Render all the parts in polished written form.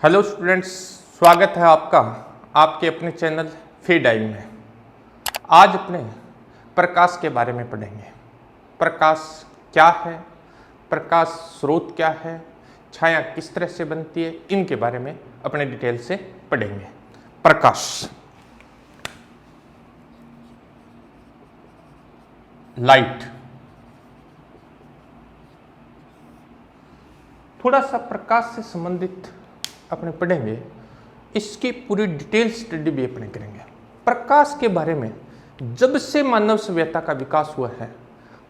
Hello students, स्वागत है आपका आपके अपने चैनल फीडाइम में। आज अपने प्रकाश के बारे में पढ़ेंगे। प्रकाश क्या है, प्रकाश स्रोत क्या है, छाया किस तरह से बनती है, इनके बारे में अपने डिटेल से पढ़ेंगे। प्रकाश, लाइट। थोड़ा सा प्रकाश से संबंधित अपने पढ़ेंगे, इसकी पूरी डिटेल स्टडी भी अपने करेंगे। प्रकाश के बारे में जब से मानव सभ्यता का विकास हुआ है,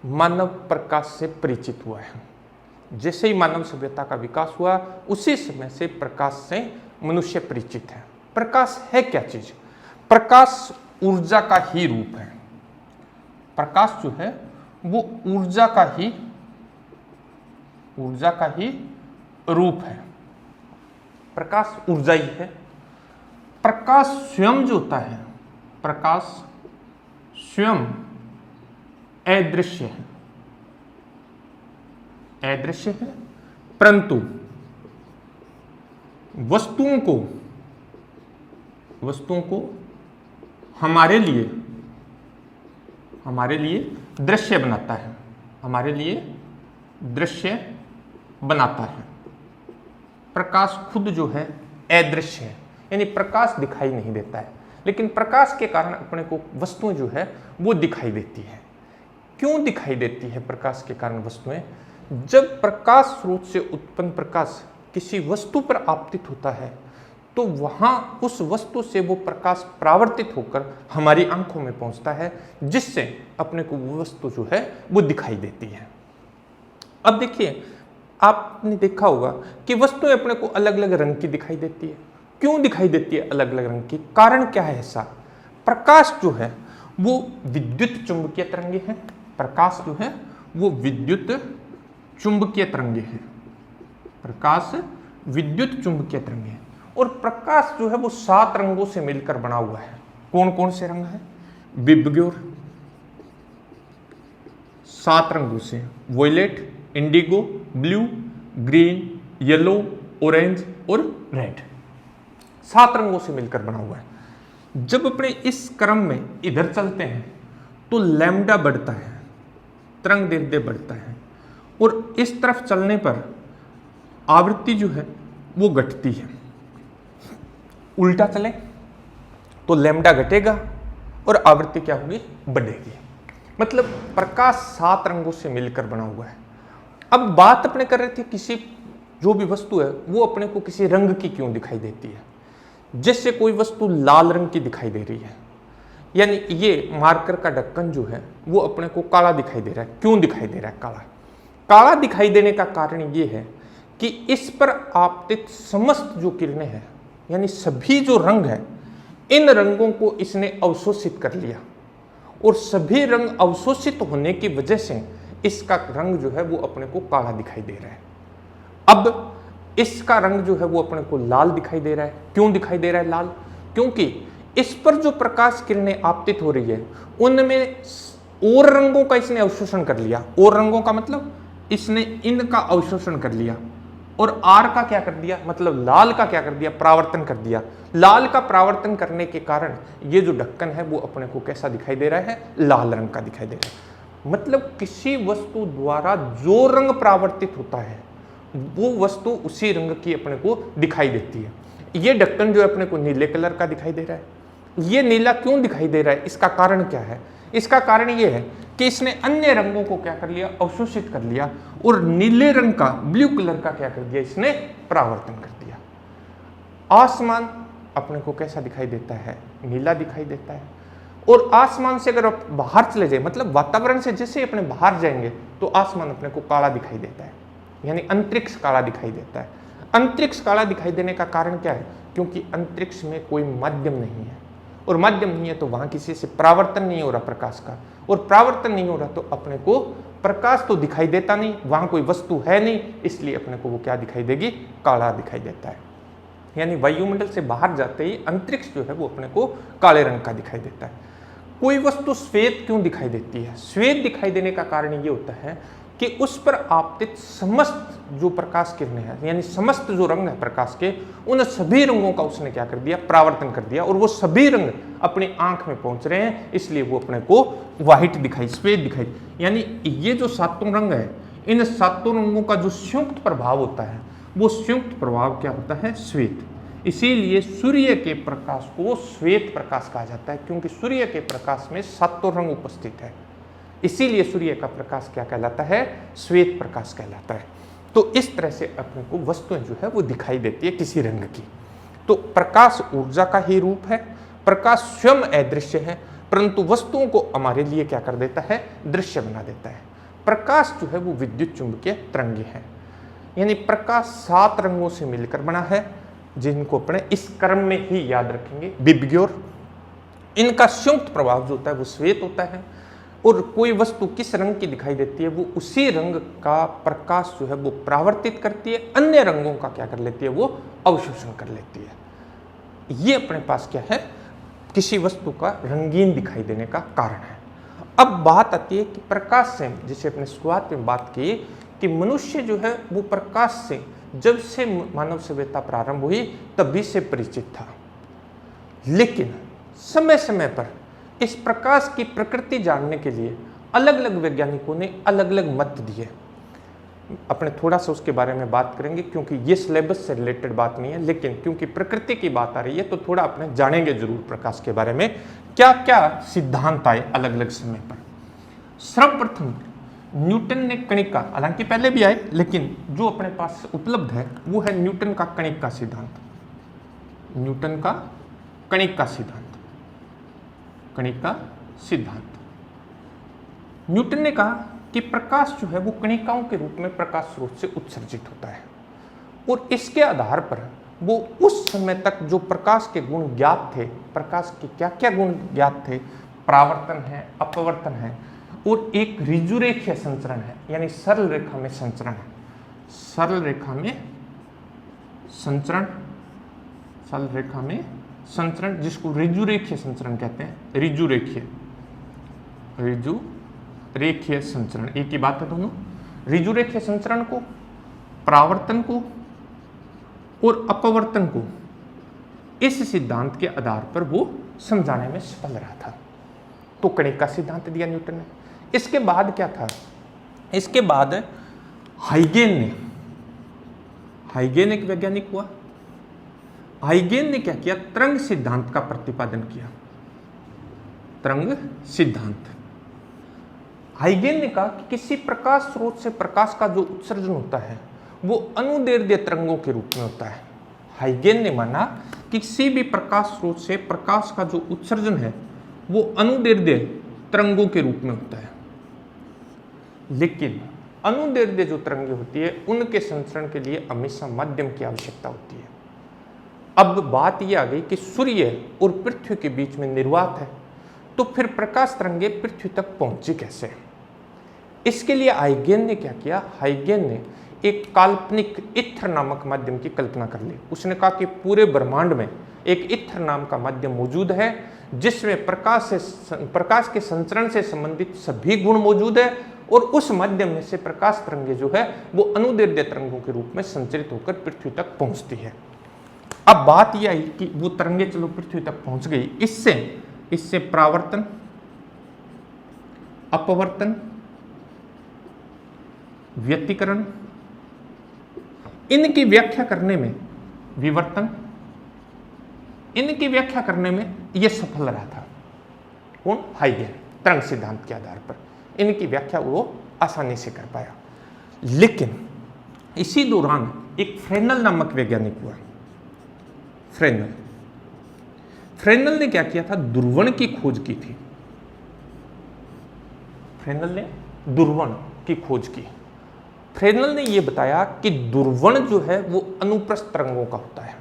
मानव प्रकाश से परिचित हुआ है। जैसे ही मानव सभ्यता का विकास हुआ, उसी समय से प्रकाश से मनुष्य परिचित है। प्रकाश है क्या चीज? प्रकाश ऊर्जा का ही रूप है। प्रकाश जो है वो ऊर्जा का ही रूप है। प्रकाश ऊर्जा ही है। प्रकाश स्वयं जो होता है, प्रकाश स्वयं अदृश्य है, परंतु वस्तुओं को हमारे लिए दृश्य बनाता है। प्रकाश खुद जो है अदृश्य है, यानी प्रकाश दिखाई नहीं देता है, लेकिन प्रकाश के कारण अपने को वस्तुएं जो है वो दिखाई देती है। क्यों दिखाई देती है प्रकाश के कारण वस्तुएं? जब प्रकाश स्रोत से उत्पन्न प्रकाश किसी वस्तु पर आपतित होता है, तो वहां उस वस्तु से वो प्रकाश परावर्तित होकर हमारी आंखों में पहुंचता है, जिससे अपने को वो वस्तु जो है वो दिखाई देती है। अब देखिए, आपने देखा होगा कि वस्तुएं अपने को अलग अलग रंग की दिखाई देती है। क्यों दिखाई देती है अलग अलग रंग की? कारण क्या है ऐसा? प्रकाश जो है वो विद्युत चुंबकीय तरंगे हैं। प्रकाश जो है वो विद्युत चुंबकीय तरंगे हैं। प्रकाश विद्युत चुंबकीय तरंगे हैं। और प्रकाश जो है वो 7 रंगों से मिलकर बना हुआ है। कौन कौन से रंग हैं? विबग्योर, 7 रंगों से, violet, indigo, blue, green, yellow, orange और रेड, 7 रंगों से मिलकर बना हुआ है। जब अपने इस क्रम में इधर चलते हैं तो लैम्डा बढ़ता है, तरंग दैर्ध्य बढ़ता है, और इस तरफ चलने पर आवृत्ति जो है वो घटती है। उल्टा चले तो लैम्डा घटेगा और आवृत्ति क्या होगी? बढ़ेगी। मतलब प्रकाश 7 रंगों से मिलकर बना हुआ है। अब बात अपने कर रहे थे, किसी जो भी वस्तु है वो अपने को किसी रंग की क्यों दिखाई देती है। जैसे कोई वस्तु लाल रंग की दिखाई दे रही है, यानी ये मार्कर का ढक्कन जो है वो अपने को काला दिखाई दे रहा है। क्यों दिखाई दे रहा है काला? काला दिखाई देने का कारण ये है कि इस पर आपतित समस्त जो किरणें हैं, यानी सभी जो रंग है, इन रंगों को इसने अवशोषित कर लिया, और सभी रंग अवशोषित होने की वजह से इसका रंग जो है वो अपने को काला दिखाई दे रहा है। अब इसका रंग जो है वो अपने को लाल दिखाई दे रहा है। क्यों दिखाई दे रहा है लाल? क्योंकि इस पर जो प्रकाश किरणें आपतित हो रही है, उनमें और रंगों का इसने अवशोषण कर लिया। और रंगों का मतलब इसने इनका अवशोषण कर लिया, और आर का क्या कर दिया, मतलब लाल का क्या कर दिया? परावर्तन कर दिया। लाल का परावर्तन करने के कारण ये जो ढक्कन है वो अपने को कैसा दिखाई दे रहा है? लाल रंग का दिखाई दे रहा है। मतलब किसी वस्तु द्वारा जो रंग परावर्तित होता है वो वस्तु उसी रंग की अपने को दिखाई देती है। ये ढक्कन जो है अपने को नीले कलर का दिखाई दे रहा है। ये नीला क्यों दिखाई दे रहा है? इसका कारण क्या है? इसका कारण ये है कि इसने अन्य रंगों को क्या कर लिया? अवशोषित कर लिया, और नीले रंग का, ब्लू कलर का क्या कर दिया? इसने परावर्तन कर दिया। आसमान अपने को कैसा दिखाई देता है? नीला दिखाई देता है। और आसमान से अगर आप बाहर चले जाए, मतलब वातावरण से जैसे ही अपने बाहर जाएंगे, तो आसमान अपने को काला दिखाई देता है, यानी अंतरिक्ष काला दिखाई देता है। अंतरिक्ष काला दिखाई देने का कारण क्या है? क्योंकि अंतरिक्ष में कोई माध्यम नहीं है, और माध्यम नहीं है तो वहां किसी से परावर्तन नहीं हो रहा प्रकाश का, और परावर्तन नहीं हो रहा तो अपने को प्रकाश तो दिखाई देता नहीं, वहां कोई वस्तु है नहीं, इसलिए अपने को वो क्या दिखाई देगी? काला दिखाई देता है। यानी वायुमंडल से बाहर जाते ही अंतरिक्ष जो है वो अपने को काले रंग का दिखाई देता है। कोई वस्तु श्वेत क्यों दिखाई देती है? श्वेत दिखाई देने का कारण ये होता है कि उस पर आपतित समस्त जो प्रकाश किरणें हैं, यानी समस्त जो रंग है प्रकाश के, उन सभी रंगों का उसने क्या कर दिया, परावर्तन कर दिया, और वो सभी रंग अपनी आंख में पहुंच रहे हैं, इसलिए वो अपने को व्हाइट दिखाई, श्वेत दिखाई। यानी ये जो सातों रंग है, इन सातों रंगों का जो संयुक्त प्रभाव होता है, वो संयुक्त प्रभाव क्या होता है, श्वेत। इसीलिए सूर्य के प्रकाश को श्वेत प्रकाश कहा जाता है, क्योंकि सूर्य के प्रकाश में सातों रंग उपस्थित है। इसीलिए सूर्य का प्रकाश क्या कहलाता है, श्वेत प्रकाश कहलाता है। तो इस तरह से अपने को वस्तुएं जो है वो दिखाई देती है किसी रंग की। तो प्रकाश ऊर्जा का ही रूप है, प्रकाश स्वयं अदृश्य है, परंतु वस्तुओं को हमारे लिए क्या कर देता है, दृश्य बना देता है। प्रकाश जो है वो विद्युत चुंबकीय तरंगे है, यानी प्रकाश 7 रंगों से मिलकर बना है, जिनको अपने इस क्रम में ही याद रखेंगे, विबग्योर। इनका संयुक्त प्रभाव जो होता है वो श्वेत होता है, और कोई वस्तु किस रंग की दिखाई देती है, वो उसी रंग का प्रकाश जो है वो परावर्तित करती है, अन्य रंगों का क्या कर लेती है, वो अवशोषण कर लेती है। ये अपने पास क्या है, किसी वस्तु का रंगीन दिखाई देने का कारण है। अब बात आती है कि प्रकाश से, जिसे अपने शुरुआत में बात की कि मनुष्य जो है वो प्रकाश से जब से मानव सभ्यता प्रारंभ हुई तभी से परिचित था, लेकिन समय समय पर इस प्रकाश की प्रकृति जानने के लिए अलग अलग वैज्ञानिकों ने अलग अलग मत दिए। अपने थोड़ा सा उसके बारे में बात करेंगे, क्योंकि ये सिलेबस से रिलेटेड बात नहीं है, लेकिन क्योंकि प्रकृति की बात आ रही है तो थोड़ा अपने जानेंगे जरूर प्रकाश के बारे में, क्या क्या सिद्धांत आए अलग अलग समय पर। सर्वप्रथम न्यूटन ने कणिका, हालांकि पहले भी आए, लेकिन जो अपने पास उपलब्ध है वो है न्यूटन का कणिका सिद्धांत। न्यूटन का कणिका सिद्धांत, कणिका सिद्धांत। न्यूटन ने कहा कि प्रकाश जो है वो कणिकाओं के रूप में प्रकाश स्रोत से उत्सर्जित होता है, और इसके आधार पर वो उस समय तक जो प्रकाश के गुण ज्ञात थे, प्रकाश के क्या क्या गुण ज्ञात थे, परावर्तन है, अपवर्तन है, और एक ऋजुरेखीय संचरण है, यानी सरल रेखा में संचरण है, सरल रेखा में संचरण, सरल रेखा में संचरण, जिसको ऋजुरेखीय संचरण कहते हैं। ऋजुरेखीय, ऋजुरेखीय संचरण एक ही बात है दोनों। ऋजुरेखीय संचरण को, परावर्तन को और अपवर्तन को इस सिद्धांत के आधार पर वो समझाने में सफल रहा था। तो कणिका सिद्धांत दिया न्यूटन ने। इसके बाद क्या था, इसके बाद हाइगेन एक वैज्ञानिक हुआ। हाइगेन ने क्या किया, तरंग सिद्धांत का प्रतिपादन किया। तरंग सिद्धांत, हाइगेन ने कहा कि किसी प्रकाश स्रोत से प्रकाश का जो उत्सर्जन होता है वो अनुदैर्ध्य तरंगों के रूप में होता है। हाइगेन ने माना कि किसी भी प्रकाश स्रोत से प्रकाश का जो उत्सर्जन है वो अनुदैर्ध्य तरंगों के रूप में होता है, लेकिन अनुदैर्ध्य जो तरंगें होती है उनके संचरण के लिए हमेशा माध्यम की आवश्यकता होती है। अब बात यह आ गई कि सूर्य और पृथ्वी के बीच में निर्वात है, तो फिर प्रकाश तरंगे पृथ्वी तक पहुंची कैसे। इसके लिए हाइगेन ने क्या किया, हाइगेन ने एक काल्पनिक इथर नामक माध्यम की कल्पना कर ली। उसने कहा कि पूरे ब्रह्मांड में एक इथर नाम का माध्यम मौजूद है, जिसमें प्रकाश के संचरण से संबंधित सभी गुण मौजूद है, और उस माध्यम में से प्रकाश तरंगे जो है वो अनुदैर्ध्य तरंगों के रूप में संचरित होकर पृथ्वी तक पहुंचती है। अब बात यह आई कि वो तरंगे चलो पृथ्वी तक पहुंच गई, इससे परावर्तन, अपवर्तन, व्यतिकरण, इनकी व्याख्या करने में, विवर्तन, इनकी व्याख्या करने में यह सफल रहा था। कौन, हाइगेन, तरंग सिद्धांत के आधार पर इनकी व्याख्या वो आसानी से कर पाया। लेकिन इसी दौरान एक फ्रेनल नामक वैज्ञानिक हुआ। फ्रेनल ने क्या किया था, दुर्वण की खोज की थी। फ्रेनल ने दुर्वण की खोज की। फ्रेनल ने यह बताया कि दुर्वण जो है वो अनुप्रस्थ तरंगों का होता है,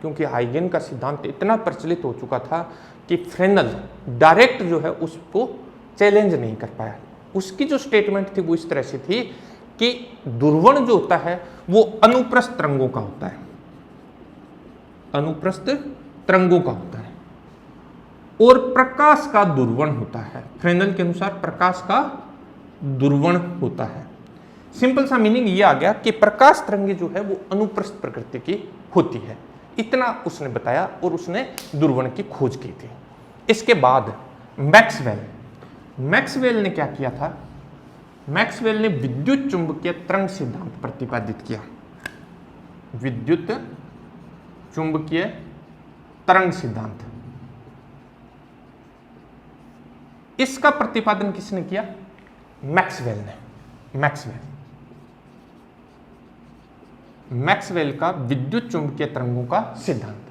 क्योंकि हाइगेन का सिद्धांत इतना प्रचलित हो चुका था कि फ्रेनल डायरेक्ट जो है उसको चैलेंज नहीं कर पाया। उसकी जो स्टेटमेंट थी वो इस तरह से थी कि दुर्वण जो होता है वो अनुप्रस्थ तरंगों का होता है, अनुप्रस्थ तरंगों का होता है, और प्रकाश का दुर्वण होता है। फ्रेनल के अनुसार प्रकाश का दुर्वण होता है। सिंपल सा मीनिंग ये आ गया कि प्रकाश तरंगे जो है वो अनुप्रस्थ प्रकृति की होती है, इतना उसने बताया और उसने दुर्वण की खोज की थी। इसके बाद मैक्सवेल ने क्या किया था? मैक्सवेल ने विद्युत चुंबकीय तरंग सिद्धांत प्रतिपादित किया। विद्युत चुंबकीय तरंग सिद्धांत, इसका प्रतिपादन किसने किया? मैक्सवेल ने। मैक्सवेल का विद्युत चुंबकीय तरंगों का सिद्धांत।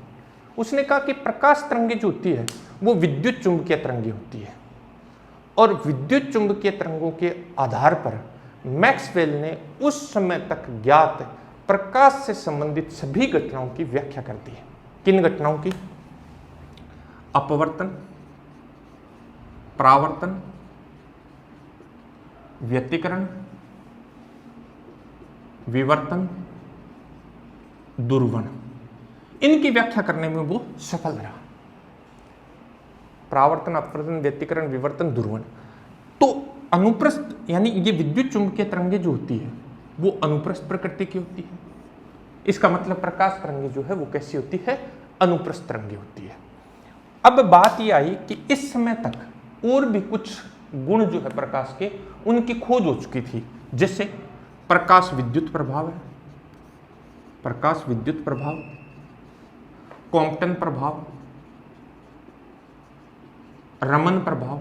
उसने कहा कि प्रकाश तरंगे जो होती है वो विद्युत चुंबकीय तरंगे होती है, और विद्युत चुंबकीय तरंगों के आधार पर मैक्सवेल ने उस समय तक ज्ञात प्रकाश से संबंधित सभी घटनाओं की व्याख्या कर दी है। किन घटनाओं की? अपवर्तन, परावर्तन, व्यतिकरण, विवर्तन, दुर्वण। इनकी व्याख्या करने में वो सफल रहा। परावर्तन, अपवर्तन, व्यतिकरण, विवर्तन, दुर्वण। तो अनुप्रस्थ यानी ये विद्युत चुंबकीय तरंगे जो होती है वो अनुप्रस्थ प्रकृति की होती है। इसका मतलब प्रकाश तरंगे जो है वो कैसी होती है? अनुप्रस्थ तरंगे होती है। अब बात ये आई कि इस समय तक और भी कुछ गुण जो है प्रकाश के, उनकी खोज हो चुकी थी, जैसे प्रकाश विद्युत प्रभाव है, प्रकाश विद्युत प्रभाव, कॉम्पटन प्रभाव, रमन प्रभाव।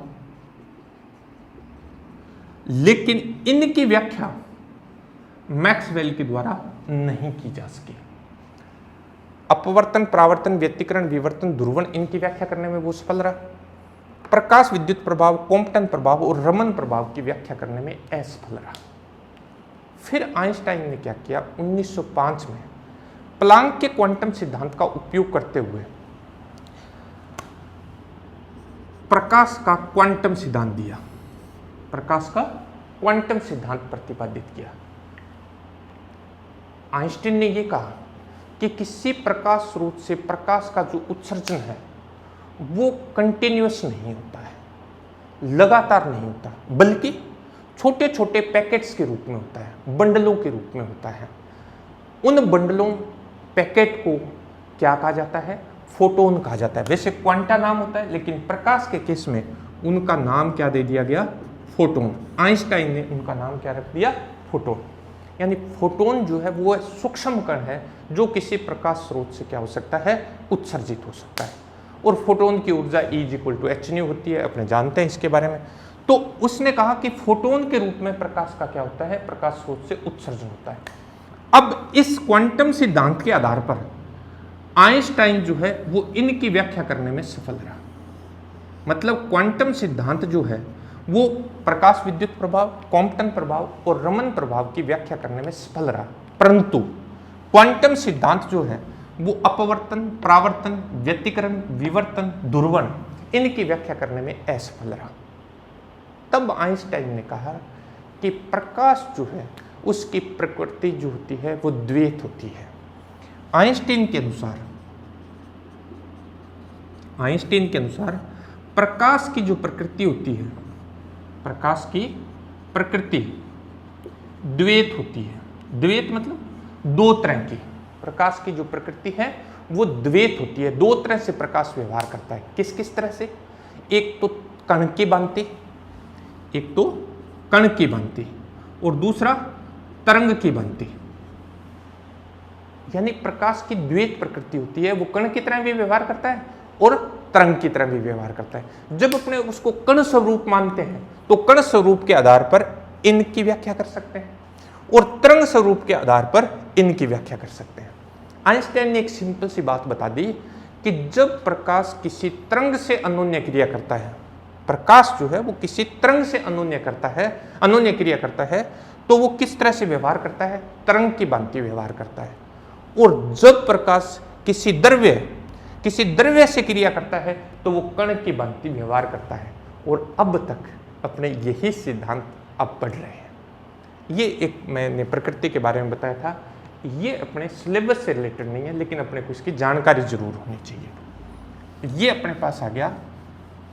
लेकिन इनकी व्याख्या मैक्सवेल के द्वारा नहीं की जा सकी। अपवर्तन, परावर्तन, व्यतिकरण, विवर्तन, दुर्वण, इनकी व्याख्या करने में वो सफल रहा। प्रकाश विद्युत प्रभाव, कॉम्पटन प्रभाव और रमन प्रभाव की व्याख्या करने में असफल रहा। फिर आइंस्टाइन ने क्या किया? 1905 में प्लांक के क्वांटम सिद्धांत का उपयोग करते हुए प्रकाश का क्वांटम सिद्धांत दिया, प्रकाश का क्वांटम सिद्धांत प्रतिपादित किया। आइंस्टीन ने यह कहा कि किसी प्रकाश स्रोत से प्रकाश का जो उत्सर्जन है वो कंटिन्यूअस नहीं होता है, लगातार नहीं होता, बल्कि छोटे छोटे पैकेट्स के रूप में होता है, बंडलों के रूप में होता है। उन बंडलों, पैकेट को क्या कहा जाता है? फोटोन कहा जाता है। वैसे क्वांटा नाम होता है, लेकिन प्रकाश के केस में उनका नाम क्या दे दिया गया? फोटोन। आइंस्टाइन ने उनका नाम क्या रख दिया? फोटोन। यानी फोटोन जो है वो सूक्ष्म कण है जो किसी प्रकाश स्रोत से क्या हो सकता है? उत्सर्जित हो सकता है। और फोटोन की ऊर्जा E=hν होती है, अपने जानते हैं इसके बारे में। तो उसने कहा कि फोटोन के रूप में प्रकाश का क्या होता है? प्रकाश स्रोत से उत्सर्जन होता है। अब इस क्वांटम सिद्धांत के आधार पर आइंस्टाइन जो है वो इनकी व्याख्या करने में सफल रहा। मतलब क्वांटम सिद्धांत जो है वो प्रकाश विद्युत प्रभाव, कॉम्पटन प्रभाव और रमन प्रभाव की व्याख्या करने में सफल रहा, परंतु क्वांटम सिद्धांत जो है वो अपवर्तन, परावर्तन, व्यतिकरण, विवर्तन, दुर्वण, इनकी व्याख्या करने में असफल रहा। तब आइंस्टाइन ने कहा कि प्रकाश जो है उसकी प्रकृति जो होती है वो द्वैत होती है। आइंस्टीन के अनुसार प्रकाश की जो प्रकृति होती है, प्रकाश की प्रकृति द्वैत होती है। द्वैत मतलब दो तरह की। प्रकाश की जो प्रकृति है वो द्वैत होती है, दो तरह से प्रकाश व्यवहार करता है। किस किस तरह से? एक तो कण की भांति, और दूसरा तरंग की भांति। यानी प्रकाश की द्वैत प्रकृति होती है, वो कण की तरह भी व्यवहार करता है और तरंग की तरह भी व्यवहार करता है। जब अपने उसको कण स्वरूप मानते हैं तो कण स्वरूप के आधार पर इनकी व्याख्या कर सकते हैं और तरंग स्वरूप के आधार पर इनकी व्याख्या कर सकते हैं। आइंस्टाइन ने एक सिंपल सी बात बता दी कि जब प्रकाश किसी तरंग से अनोन्य क्रिया करता है, प्रकाश जो है वो किसी तरंग से अनोन्य क्रिया करता है, तो वो किस तरह से व्यवहार करता है? तरंग की भांति व्यवहार करता है। और जब प्रकाश किसी द्रव्य से क्रिया करता है तो वो कण की भांति व्यवहार करता है। और अब तक अपने यही सिद्धांत अब पढ़ रहे हैं। ये एक मैंने प्रकृति के बारे में बताया था, ये अपने सिलेबस से रिलेटेड नहीं है, लेकिन अपने को इसकी जानकारी जरूर होनी चाहिए। ये अपने पास आ गया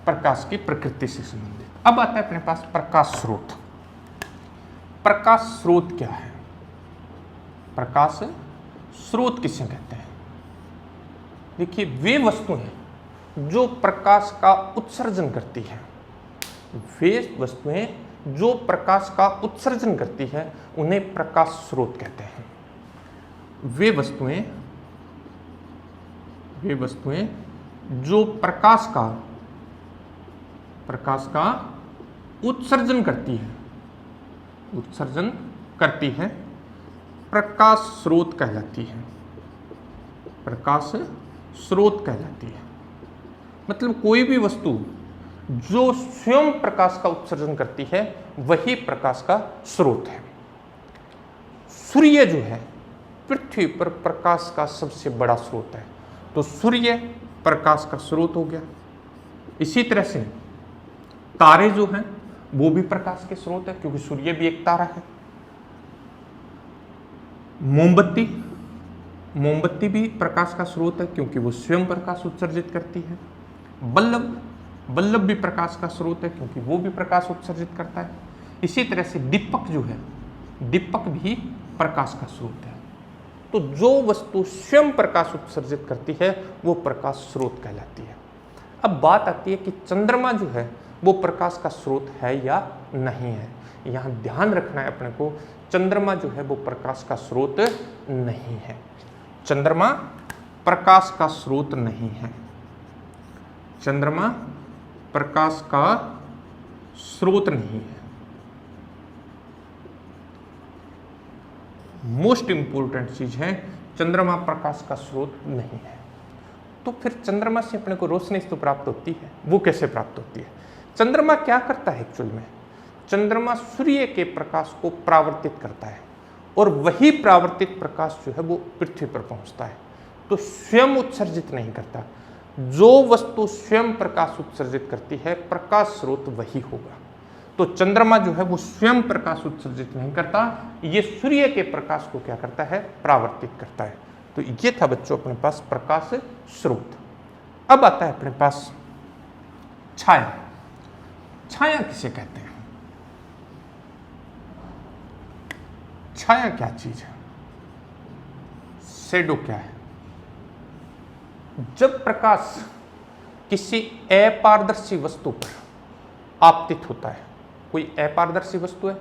प्रकाश की प्रकृति से संबंधित। अब आता है अपने पास प्रकाश स्रोत। प्रकाश स्रोत क्या है? प्रकाश स्रोत किसे कहते हैं? देखिए, वे वस्तुएं जो प्रकाश का उत्सर्जन करती हैं, वे वस्तुएं जो प्रकाश का उत्सर्जन करती है उन्हें प्रकाश स्रोत कहते हैं। वे वस्तुएं जो प्रकाश का उत्सर्जन करती है प्रकाश स्रोत कहलाती है। प्रकाश स्रोत कहलाती है। मतलब कोई भी वस्तु जो स्वयं प्रकाश का उत्सर्जन करती है वही प्रकाश का स्रोत है। सूर्य जो है पृथ्वी पर प्रकाश का सबसे बड़ा स्रोत है, तो सूर्य प्रकाश का स्रोत हो गया। इसी तरह से तारे जो हैं वो भी प्रकाश के स्रोत है, क्योंकि सूर्य भी एक तारा है। मोमबत्ती भी प्रकाश का स्रोत है, क्योंकि वो स्वयं प्रकाश उत्सर्जित करती है। बल्ब भी प्रकाश का स्रोत है, क्योंकि वो भी प्रकाश उत्सर्जित करता है। इसी तरह से दीपक जो है, दीपक भी प्रकाश का स्रोत है। तो जो वस्तु स्वयं प्रकाश उत्सर्जित करती है वो प्रकाश स्रोत कहलाती है। अब बात आती है कि चंद्रमा जो है वो प्रकाश का स्रोत है या नहीं है। यहाँ ध्यान रखना है अपने को, चंद्रमा जो है वो प्रकाश का स्रोत नहीं है। चंद्रमा प्रकाश का स्रोत नहीं है। चंद्रमा प्रकाश का स्रोत नहीं है। मोस्ट इंपोर्टेंट चीज है, चंद्रमा प्रकाश का स्रोत नहीं है। तो फिर चंद्रमा से अपने को रोशनी तो प्राप्त होती है, वो कैसे प्राप्त होती है? चंद्रमा क्या करता है एक्चुअल में? चंद्रमा सूर्य के प्रकाश को परावर्तित करता है और वही परावर्तित प्रकाश जो है वो पृथ्वी पर पहुंचता है। तो स्वयं उत्सर्जित नहीं करता। जो वस्तु स्वयं प्रकाश उत्सर्जित करती है प्रकाश स्रोत वही होगा। तो चंद्रमा जो है वो स्वयं प्रकाश उत्सर्जित नहीं करता, ये सूर्य के प्रकाश को क्या करता है? परावर्तित करता है। तो ये था बच्चों अपने पास प्रकाश स्रोत। अब आता है अपने पास छाया। छाया किसे कहते हैं? छाया क्या चीज है? शैडो क्या है? जब प्रकाश किसी अपारदर्शी वस्तु पर आपतित होता है, कोई अपारदर्शी वस्तु है,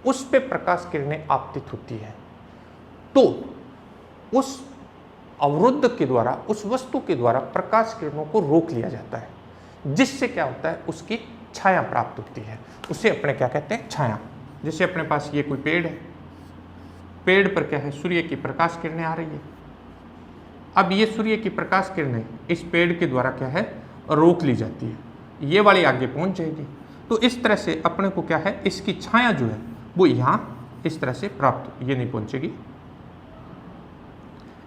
उस पे प्रकाश किरणें आपतित होती है, तो उस अवरुद्ध के द्वारा, उस वस्तु के द्वारा प्रकाश किरणों को रोक लिया जाता है, जिससे क्या होता है? उसकी छाया प्राप्त होती है। उसे अपने क्या कहते हैं? छाया। जैसे अपने पास ये कोई पेड़ है, पेड़ पर क्या है? सूर्य की प्रकाश किरणें आ रही है। अब ये सूर्य की प्रकाश किरणें इस पेड़ के द्वारा क्या है? रोक ली जाती है, ये वाली आगे पहुंच जाएगी। तो इस तरह से अपने को क्या है? इसकी छाया जो है वो यहाँ इस तरह से प्राप्त, ये नहीं पहुंचेगी।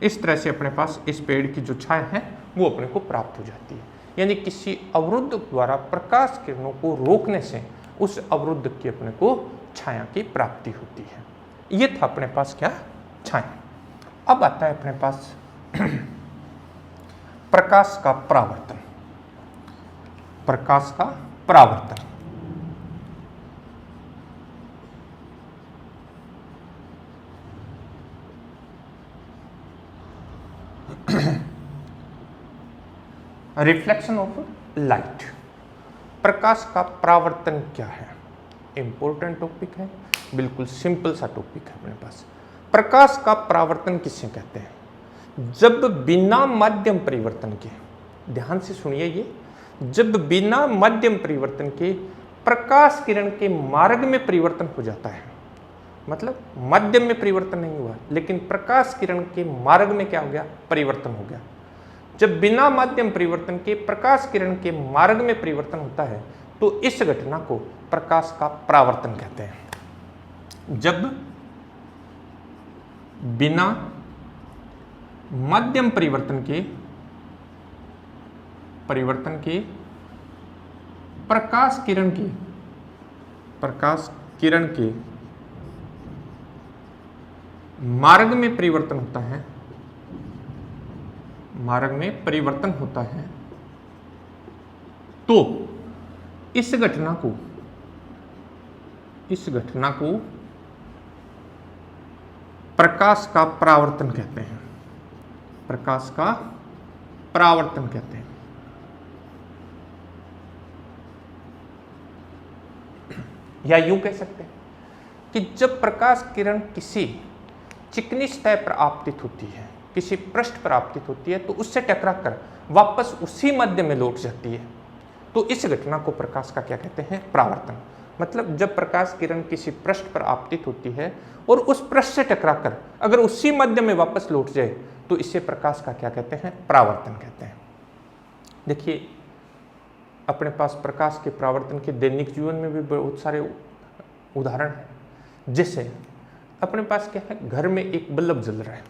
इस तरह से अपने पास इस पेड़ की जो छाया है वो अपने को प्राप्त हो जाती है। यानी किसी अवरुद्ध द्वारा प्रकाश किरणों को रोकने से उस अवरुद्ध की अपने को छाया की प्राप्ति होती है। ये था अपने पास क्या? छाया। अब आता है अपने पास प्रकाश का परावर्तन। प्रकाश का परावर्तन। Reflection of light. प्रकाश का परावर्तन क्या है? इंपॉर्टेंट टॉपिक है, बिल्कुल सिंपल सा टॉपिक है अपने पास। प्रकाश का परावर्तन किसे कहते हैं? जब बिना माध्यम परिवर्तन के, ध्यान से सुनिए ये, जब बिना माध्यम परिवर्तन के प्रकाश किरण के मार्ग में परिवर्तन हो जाता है, मतलब माध्यम में परिवर्तन नहीं हुआ लेकिन प्रकाश किरण के मार्ग में क्या हो गया? परिवर्तन हो गया। जब बिना माध्यम परिवर्तन के प्रकाश किरण के मार्ग में परिवर्तन होता है तो इस घटना को प्रकाश का परावर्तन कहते हैं। जब बिना माध्यम परिवर्तन के प्रकाश किरण के मार्ग में परिवर्तन होता है, मार्ग में परिवर्तन होता है, तो इस घटना को प्रकाश का परावर्तन कहते हैं, प्रकाश का परावर्तन कहते हैं। या यूं कह सकते हैं कि जब प्रकाश किरण किसी चिकनी सतह पर आपतित होती है, किसी पृष्ठ पर आपतित होती है, तो उससे टकराकर वापस उसी मध्य में लौट जाती है, तो इस घटना को प्रकाश का क्या कहते हैं? परावर्तन। मतलब जब प्रकाश किरण किसी पृष्ठ पर आपतित होती है और उस पृष्ठ से टकराकर अगर उसी मध्य में वापस लौट जाए, तो इसे प्रकाश का क्या कहते हैं? परावर्तन कहते हैं। देखिए, अपने पास प्रकाश के परावर्तन के दैनिक जीवन में भी बहुत सारे उदाहरण हैं। जैसे अपने पास क्या है, घर में एक बल्ब जल रहा है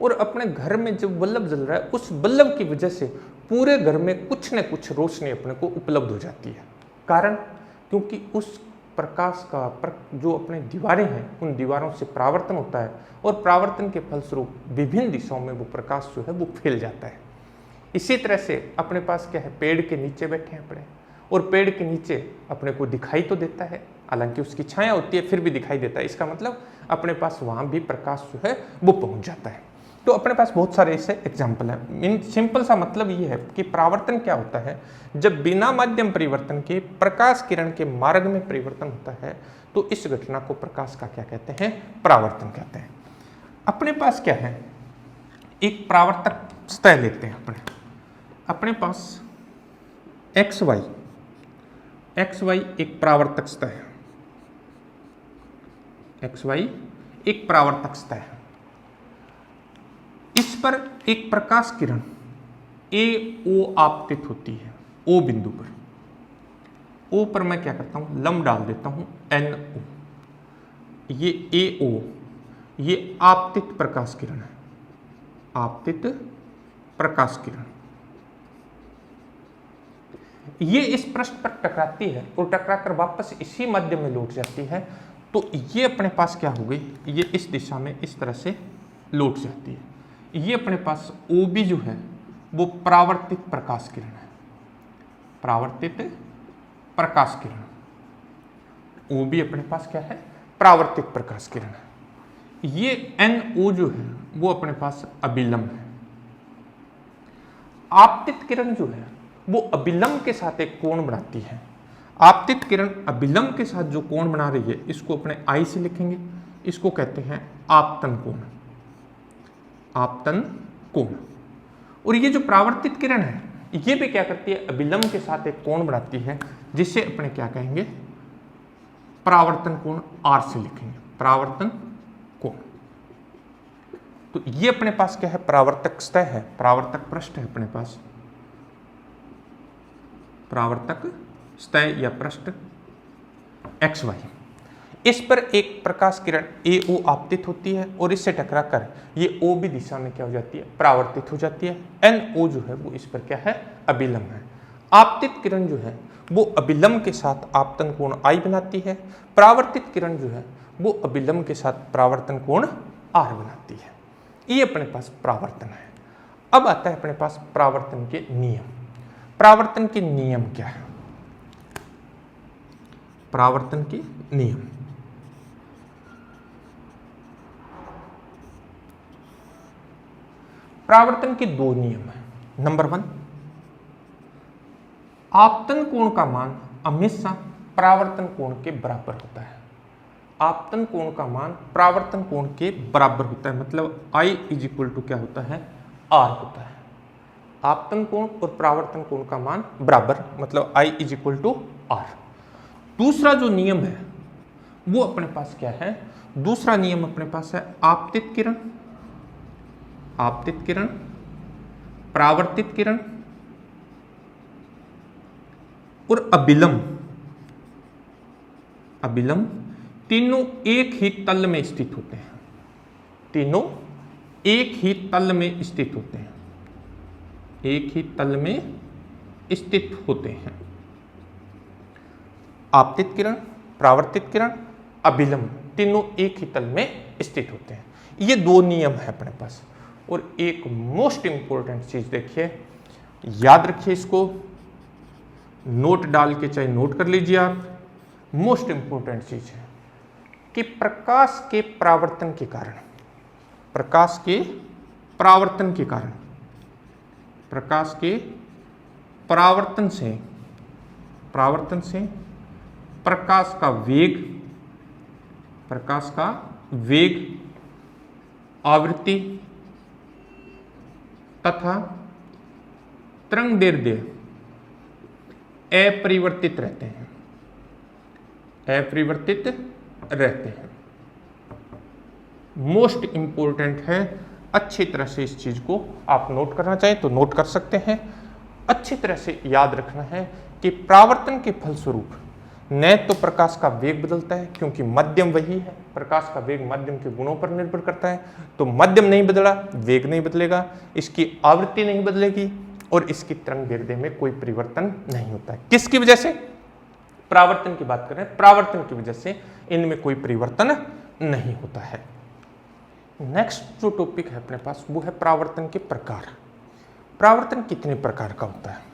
और अपने घर में जब बल्ब जल रहा है, उस बल्ब की वजह से पूरे घर में कुछ न कुछ रोशनी अपने को उपलब्ध हो जाती है। कारण, क्योंकि उस प्रकाश का जो अपने दीवारें हैं, उन दीवारों से परावर्तन होता है और परावर्तन के फलस्वरूप विभिन्न दिशाओं में वो प्रकाश जो है वो फैल जाता है। इसी तरह से अपने पास क्या है, पेड़ के नीचे बैठे हैं अपने, और पेड़ के नीचे अपने को दिखाई तो देता है, हालांकि उसकी छाया होती है, फिर भी दिखाई देता है। इसका मतलब अपने पास वहाँ भी प्रकाश जो है वो पहुँच जाता है। तो अपने पास बहुत सारे ऐसे एग्जाम्पल हैं। सिंपल सा मतलब ये है कि परावर्तन क्या होता है, जब बिना माध्यम परिवर्तन के प्रकाश किरण के मार्ग में परिवर्तन होता है, तो इस घटना को प्रकाश का क्या कहते हैं? परावर्तन कहते हैं। अपने पास क्या है, एक परावर्तक सतह लेते हैं अपने पास XY एक परावर्तक सतह है, XY एक परावर्तक सतह है। इस पर एक प्रकाश किरण AO आपतित होती है, O बिंदु पर। O पर मैं क्या करता हूं, लंब डाल देता हूं NO। ये AO ये आपतित प्रकाश किरण है, आपतित प्रकाश किरण। ये इस पृष्ठ पर टकराती है और टकराकर वापस इसी मध्य में लौट जाती है, तो ये अपने पास क्या हो गई, ये इस दिशा में इस तरह से लौट जाती है। ये अपने पास OB जो है वो परावर्तित प्रकाश किरण है, परावर्तित प्रकाश किरण। OB अपने पास क्या है? परावर्तित प्रकाश किरण है। ये NO जो है वो अपने पास अभिलंब है। आपतित किरण जो है वो अभिलंब के साथ एक कोण बनाती है। आपतित किरण अभिलंब के साथ जो कोण बना रही है, इसको अपने I से लिखेंगे, इसको कहते हैं आपतन कोण, आपतन कोण। और ये जो परावर्तित किरण है, ये भी क्या करती है, अभिलंब के साथ एक कोण बनाती है, जिसे अपने क्या कहेंगे, परावर्तन कोण R से लिखेंगे, परावर्तन कोण। तो ये अपने पास क्या है, परावर्तक सतह है, परावर्तक पृष्ठ है अपने पास, परावर्तक सतह या पृष्ठ XY। इस पर एक प्रकाश किरण AO आपतित होती है और इससे टकराकर ये OB दिशा में क्या हो जाती है, परावर्तित हो जाती है। NO जो है वो इस पर क्या है, अभिलंब है। आपतित किरण जो है वो अभिलंब के साथ आपतन कोण I बनाती है, परावर्तित किरण जो है वो अभिलंब के साथ परावर्तन कोण R बनाती है। ये अपने पास परावर्तन है। अब आता है अपने पास परावर्तन के नियम। परावर्तन के नियम क्या है? परावर्तन के नियम, परावर्तन के दो नियम हैं। नंबर 1, आपतन कोण का मान हमेशा परावर्तन कोण के बराबर होता है। आपतन कोण का मान परावर्तन कोण के बराबर होता है, मतलब I इज इक्वल टू क्या होता है, R होता है। आपतन कोण और परावर्तन कोण का मान बराबर, मतलब I is equal to R। दूसरा जो नियम है वो अपने पास क्या है, दूसरा नियम अपने पास है आपतित किरण, आपतित किरण, परावर्तित किरण और अभिलंब, अभिलंब तीनों एक ही तल में स्थित होते हैं, तीनों एक ही तल में स्थित होते हैं, एक ही तल में स्थित होते हैं। आपतित किरण, परावर्तित किरण, अभिलंब तीनों एक ही तल में स्थित होते हैं। ये दो नियम है अपने पास। और एक मोस्ट इंपॉर्टेंट चीज देखिए, याद रखिए, इसको नोट डाल के चाहे नोट कर लीजिए आप, मोस्ट इंपॉर्टेंट चीज है, कि प्रकाश के परावर्तन के कारण, प्रकाश के परावर्तन के कारण, प्रकाश के परावर्तन से प्रकाश का वेग, आवृत्ति तथा तरंगदैर्ध्य अपरिवर्तित रहते हैं, अपरिवर्तित रहते हैं। मोस्ट इंपॉर्टेंट है, अच्छी तरह से इस चीज को आप नोट करना चाहें तो नोट कर सकते हैं। अच्छी तरह से याद रखना है कि परावर्तन के फलस्वरूप न तो प्रकाश का वेग बदलता है, क्योंकि माध्यम वही है, प्रकाश का वेग माध्यम के गुणों पर निर्भर करता है, तो माध्यम नहीं बदला, वेग नहीं बदलेगा, इसकी आवृत्ति नहीं बदलेगी और इसकी तरंगदैर्ध्य में कोई परिवर्तन नहीं होता है। किसकी वजह से? परावर्तन की बात करें, परावर्तन की वजह से इनमें कोई परिवर्तन नहीं होता है। नेक्स्ट जो टॉपिक है अपने पास वो है परावर्तन के प्रकार। परावर्तन कितने प्रकार का होता है?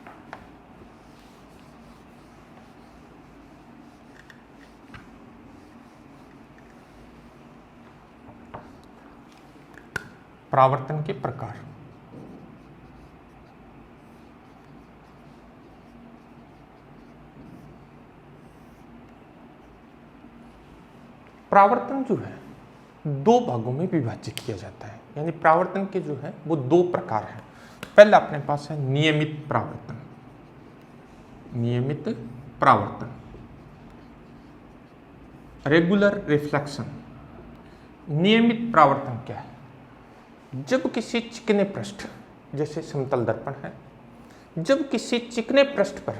परावर्तन के प्रकार, परावर्तन जो है दो भागों में विभाजित किया जाता है, यानी परावर्तन के जो है वो दो प्रकार हैं। पहला अपने पास है नियमित परावर्तन, नियमित परावर्तन, रेगुलर रिफ्लेक्शन। नियमित परावर्तन क्या है? जब किसी चिकने पृष्ठ, जैसे समतल दर्पण है, जब किसी चिकने पृष्ठ पर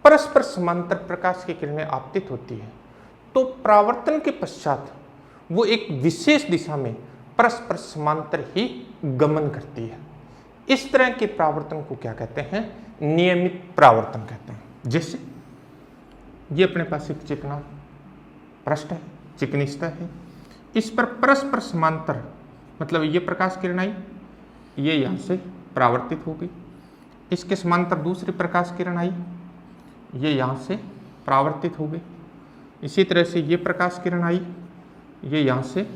परस्पर समांतर प्रकाश की किरणें आपतित होती है तो परावर्तन के पश्चात वो एक विशेष दिशा में परस्पर समांतर ही गमन करती है। इस तरह के परावर्तन को क्या कहते हैं? नियमित परावर्तन कहते हैं। जैसे ये अपने पास एक चिकना पृष्ठ है, चिकनी सतह है, इस पर परस्पर समांतर, मतलब ये प्रकाश किरण आई, ये यहाँ से परावर्तित हो गई, इसके समांतर दूसरी प्रकाश किरण आई, ये यहाँ से परावर्तित हो गई, इसी तरह से ये प्रकाश किरण आई, ये यहाँ से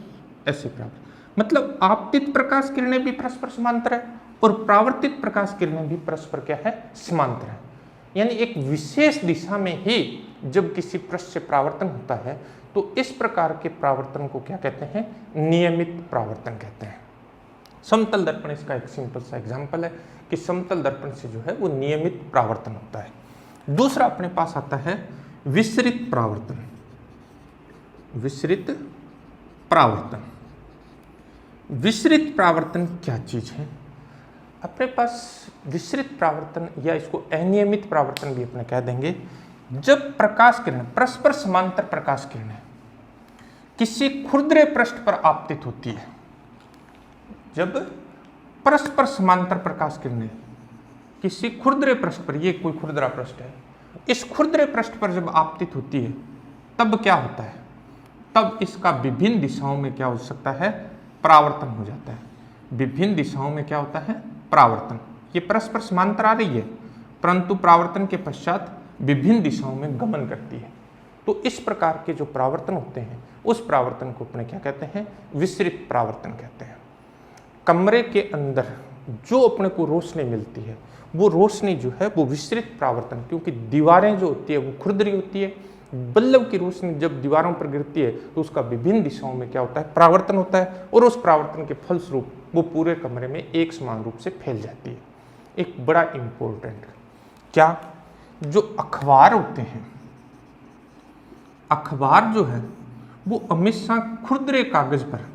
ऐसे परावर्तित, मतलब आपतित प्रकाश किरणें भी परस्पर समांतर है और परावर्तित प्रकाश किरणें भी परस्पर क्या है? समांतर है। यानी एक विशेष दिशा में ही जब किसी पृष्ठ से परावर्तन होता है तो इस प्रकार के परावर्तन को क्या कहते हैं? नियमित परावर्तन कहते हैं। समतल दर्पण इसका एक सिंपल सा एग्जांपल है कि समतल दर्पण से जो है वो नियमित परावर्तन होता है। दूसरा अपने पास आता है विसरित परावर्तन। विसरित परावर्तन, विसरित परावर्तन क्या चीज है? अपने पास विसरित परावर्तन या इसको अनियमित परावर्तन भी अपने कह देंगे, जब प्रकाश किरण, परस्पर समांतर प्रकाश किरणें किसी खुरदरे पृष्ठ पर आपतित होती है, जब परस्पर समांतर प्रकाश किरणें किसी खुरदरे पृष्ठ पर, ये कोई खुरदरा पृष्ठ है, इस खुरदरे पृष्ठ पर जब आपतित होती है तब क्या होता है? तब इसका विभिन्न दिशाओं में क्या हो सकता है? परावर्तन हो जाता है। विभिन्न दिशाओं में क्या होता है? परावर्तन। ये परस्पर समांतर आ रही है परंतु परावर्तन के पश्चात विभिन्न दिशाओं में गमन करती है। तो इस प्रकार के जो परावर्तन होते हैं उस परावर्तन को अपने क्या कहते हैं? विसरित परावर्तन कहते हैं। कमरे के अंदर जो अपने को रोशनी मिलती है वो रोशनी जो है वो विसरित परावर्तन, क्योंकि दीवारें जो होती है वो खुरदरी होती है, बल्ब की रोशनी जब दीवारों पर गिरती है तो उसका विभिन्न दिशाओं में क्या होता है? परावर्तन होता है और उस परावर्तन के फलस्वरूप वो पूरे कमरे में एक समान रूप से फैल जाती है। एक बड़ा इंपॉर्टेंट क्या, जो अखबार होते हैं, अखबार जो है वो हमेशा खुरदरे कागज पर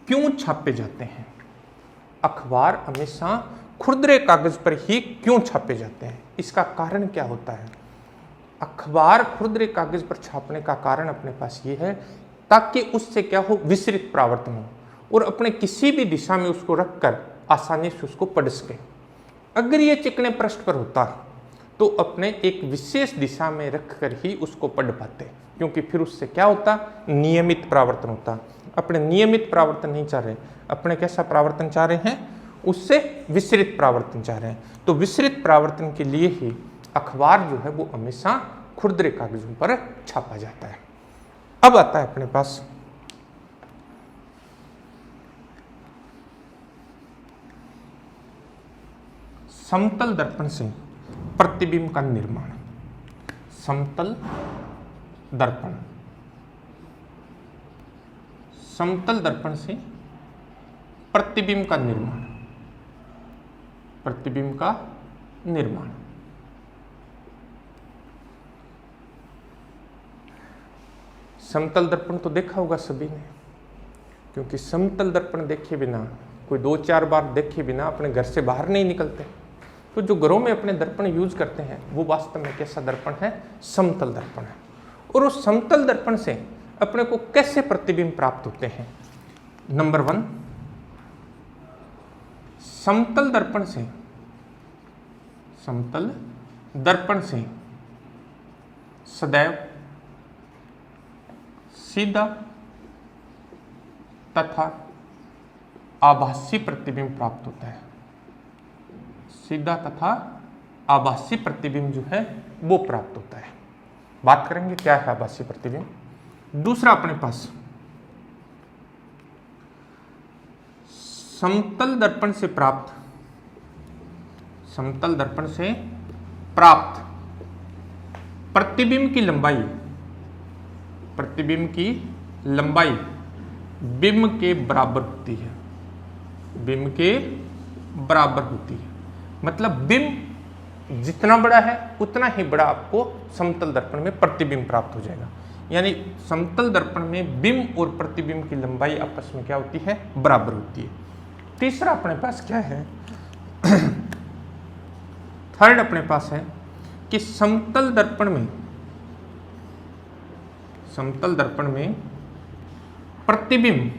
क्यों छापे जाते हैं? अखबार हमेशा खुरदरे कागज पर ही क्यों छापे जाते हैं? इसका कारण क्या होता है? अखबार खुरदरे कागज पर छापने का कारण अपने पास ये है ताकि उससे क्या हो? विसरित परावर्तन हो और अपने किसी भी दिशा में उसको रखकर आसानी से उसको पढ़ सके। अगर ये चिकने पृष्ठ पर होता तो अपने एक विशेष दिशा में रखकर ही उसको पढ़ पाते, क्योंकि फिर उससे क्या होता? नियमित परावर्तन होता। अपने नियमित परावर्तन नहीं चाह रहे, अपने कैसा परावर्तन चाह रहे हैं? उससे विसरित परावर्तन चाह रहे हैं। तो विसरित परावर्तन के लिए ही अखबार जो है वो हमेशा खुरदरे कागजों पर छापा जाता है। अब आता है अपने पास समतल दर्पण से प्रतिबिंब का निर्माण। समतल दर्पण, समतल दर्पण से प्रतिबिंब का निर्माण, प्रतिबिंब का निर्माण। समतल दर्पण तो देखा होगा सभी ने, क्योंकि समतल दर्पण देखे बिना, कोई 2-4 बार देखे बिना अपने घर से बाहर नहीं निकलते। तो जो घरों में अपने दर्पण यूज करते हैं वो वास्तव में कैसा दर्पण है? समतल दर्पण है। और उस समतल दर्पण से अपने को कैसे प्रतिबिंब प्राप्त होते हैं? नंबर 1, समतल दर्पण से, समतल दर्पण से सदैव सीधा तथा आभासी प्रतिबिंब प्राप्त होता है। सीधा तथा आभासी प्रतिबिंब जो है वो प्राप्त होता है। बात करेंगे क्या है आभासी प्रतिबिंब। दूसरा अपने पास समतल दर्पण से प्राप्त, समतल दर्पण से प्राप्त प्रतिबिंब की लंबाई, प्रतिबिंब की लंबाई बिंब के बराबर होती है, बिंब के बराबर होती है। मतलब बिंब जितना बड़ा है उतना ही बड़ा आपको समतल दर्पण में प्रतिबिंब प्राप्त हो जाएगा। यानी समतल दर्पण में बिंब और प्रतिबिंब की लंबाई आपस में क्या होती है? बराबर होती है। तीसरा अपने पास क्या है? थर्ड अपने पास है कि समतल दर्पण में, समतल दर्पण में प्रतिबिंब,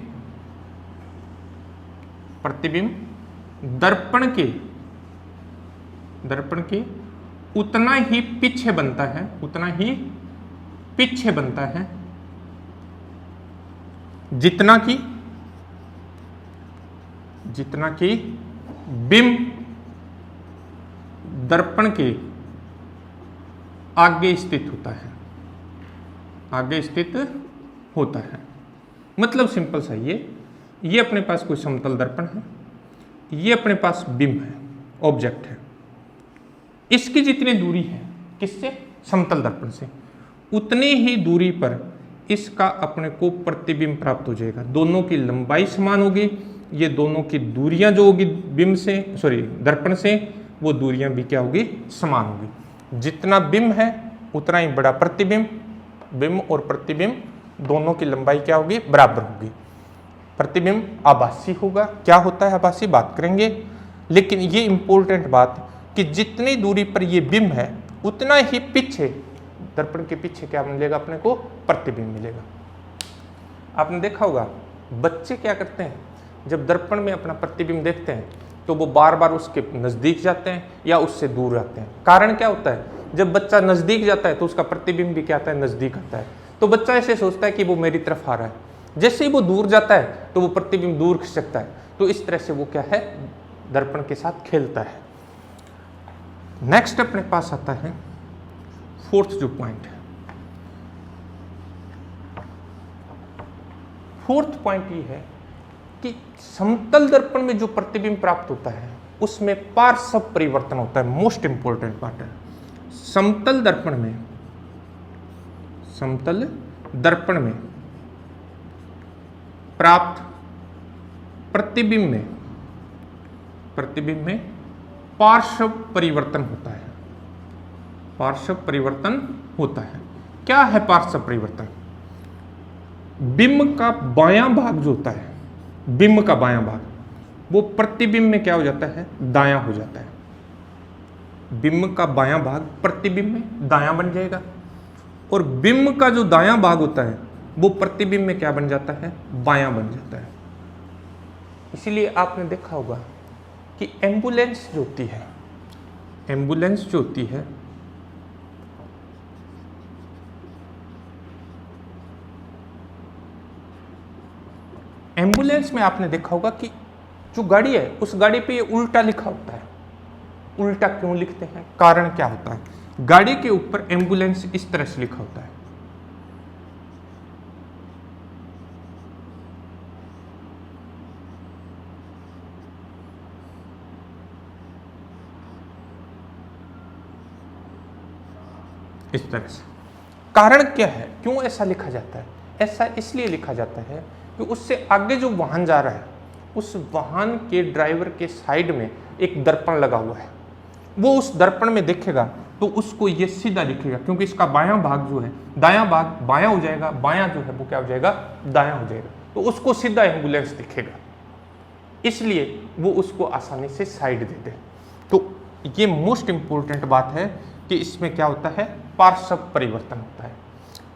प्रतिबिंब दर्पण के, दर्पण के उतना ही पीछे बनता है, उतना ही पीछे बनता है जितना कि, जितना कि बिंब दर्पण के आगे स्थित होता है, आगे स्थित होता है। मतलब सिंपल सा ये अपने पास कोई समतल दर्पण है, ये अपने पास बिंब है, ऑब्जेक्ट है। इसकी जितनी दूरी है किससे? समतल दर्पण से, उतनी ही दूरी पर इसका अपने को प्रतिबिंब प्राप्त हो जाएगा। दोनों की लंबाई समान होगी, ये दोनों की दूरियां जो होगी बिंब से, सॉरी दर्पण से, वो दूरियां भी क्या होगी? समान होगी। जितना बिंब है उतना ही बड़ा प्रतिबिंब, बिंब और प्रतिबिंब दोनों की लंबाई क्या होगी? बराबर होगी। प्रतिबिंब आभासी होगा। क्या होता है आभासी? बात करेंगे। लेकिन ये इंपॉर्टेंट बात कि जितनी दूरी पर ये बिंब है उतना ही पीछे, दर्पण के पीछे क्या मिलेगा अपने को? प्रतिबिंब मिलेगा। आपने देखा होगा बच्चे क्या करते हैं, जब दर्पण में अपना प्रतिबिंब देखते हैं तो वो बार बार उसके नजदीक जाते हैं या उससे दूर जाते हैं। कारण क्या होता है? जब बच्चा नजदीक जाता है तो उसका प्रतिबिंब भी क्या आता है? नजदीक आता है। तो बच्चा ऐसे सोचता है कि वो मेरी तरफ आ रहा है। जैसे ही वो दूर जाता है तो वो प्रतिबिंब दूर खिसकता है। तो इस तरह से वो क्या है? दर्पण के साथ खेलता है। नेक्स्ट अपने पास आता है फोर्थ जो पॉइंट है, फोर्थ पॉइंट ये है कि समतल दर्पण में जो प्रतिबिंब प्राप्त होता है उसमें पार्श्व परिवर्तन होता है। मोस्ट इंपॉर्टेंट पार्ट है। समतल दर्पण में, समतल दर्पण में प्राप्त प्रतिबिंब में, प्रतिबिंब में पार्श्व परिवर्तन होता है। पार्श्व परिवर्तन होता है। क्या है पार्श्व परिवर्तन? बिंब का बायां भाग जो होता है, बिंब का बायां भाग, वो प्रतिबिंब में क्या हो जाता है? दायां हो जाता है। बिंब का बायां भाग प्रतिबिंब में दायां बन जाएगा और बिंब का जो दायां भाग होता है वो प्रतिबिंब में क्या बन जाता है? बायां बन जाता है। इसीलिए आपने देखा होगा कि एम्बुलेंस जो होती है, एम्बुलेंस जो होती है एम्बुलेंस में आपने देखा होगा कि जो गाड़ी है उस गाड़ी पे ये उल्टा लिखा होता है। उल्टा क्यों लिखते हैं? कारण क्या होता है? गाड़ी के ऊपर एम्बुलेंस इस तरह से लिखा होता है, इस तरह से। कारण क्या है, क्यों ऐसा लिखा जाता है? ऐसा इसलिए लिखा जाता है कि उससे आगे जो वाहन जा रहा है, उस वाहन के ड्राइवर के साइड में एक दर्पण लगा हुआ है, वो उस दर्पण में देखेगा तो उसको ये सीधा दिखेगा, क्योंकि इसका बायां भाग जो है, दायां भाग बायां हो जाएगा, बायां जो है वो क्या हो जाएगा, दायां हो जाएगा, तो उसको सीधा एम्बुलेंस दिखेगा, इसलिए वो उसको आसानी से साइड देते हैं। तो ये मोस्ट इंपॉर्टेंट बात है कि इसमें क्या होता है, पार्श्व परिवर्तन होता है।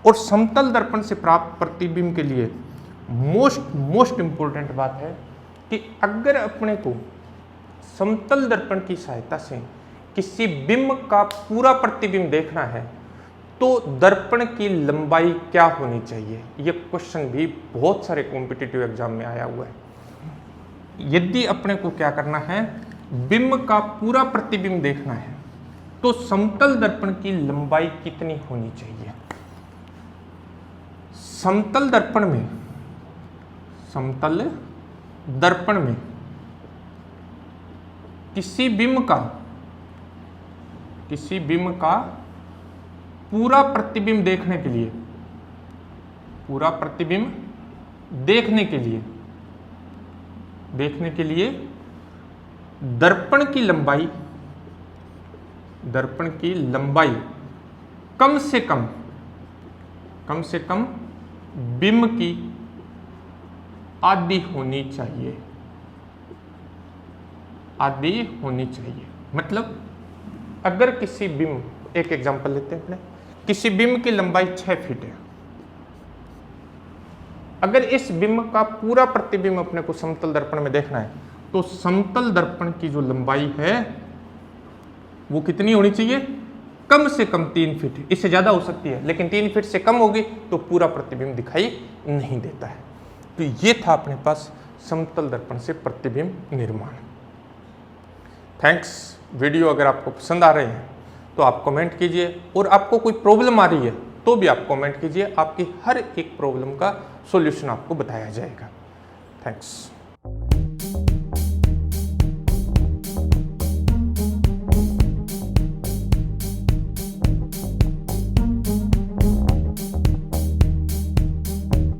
और समतल दर्पण से प्राप्त प्रतिबिंब के लिए मोस्ट इंपॉर्टेंट बात है कि अगर अपने को समतल दर्पण की सहायता से किसी बिंब का पूरा प्रतिबिंब देखना है तो दर्पण की लंबाई क्या होनी चाहिए, यह क्वेश्चन भी बहुत सारे कॉम्पिटिटिव एग्जाम में आया हुआ है। यदि अपने को क्या करना है, बिंब का पूरा प्रतिबिंब देखना है तो समतल दर्पण की लंबाई कितनी होनी चाहिए? समतल दर्पण में किसी बिंब का पूरा प्रतिबिंब देखने के लिए दर्पण की लंबाई कम से कम बिंब की आधी होनी चाहिए। मतलब अगर किसी बिंब, एक एग्जांपल लेते हैं अपने, किसी बिंब की लंबाई 6 फीट है, अगर इस बिंब का पूरा प्रतिबिंब अपने को समतल दर्पण में देखना है तो समतल दर्पण की जो लंबाई है वो कितनी होनी चाहिए, कम से कम 3 फीट। इससे ज्यादा हो सकती है लेकिन 3 फीट से कम होगी तो पूरा प्रतिबिंब दिखाई नहीं देता है। तो ये था अपने पास समतल दर्पण से प्रतिबिंब निर्माण। थैंक्स। वीडियो अगर आपको पसंद आ रहे हैं तो आप कमेंट कीजिए, और आपको कोई प्रॉब्लम आ रही है तो भी आप कमेंट कीजिए, आपकी हर एक प्रॉब्लम का सॉल्यूशन आपको बताया जाएगा। थैंक्स।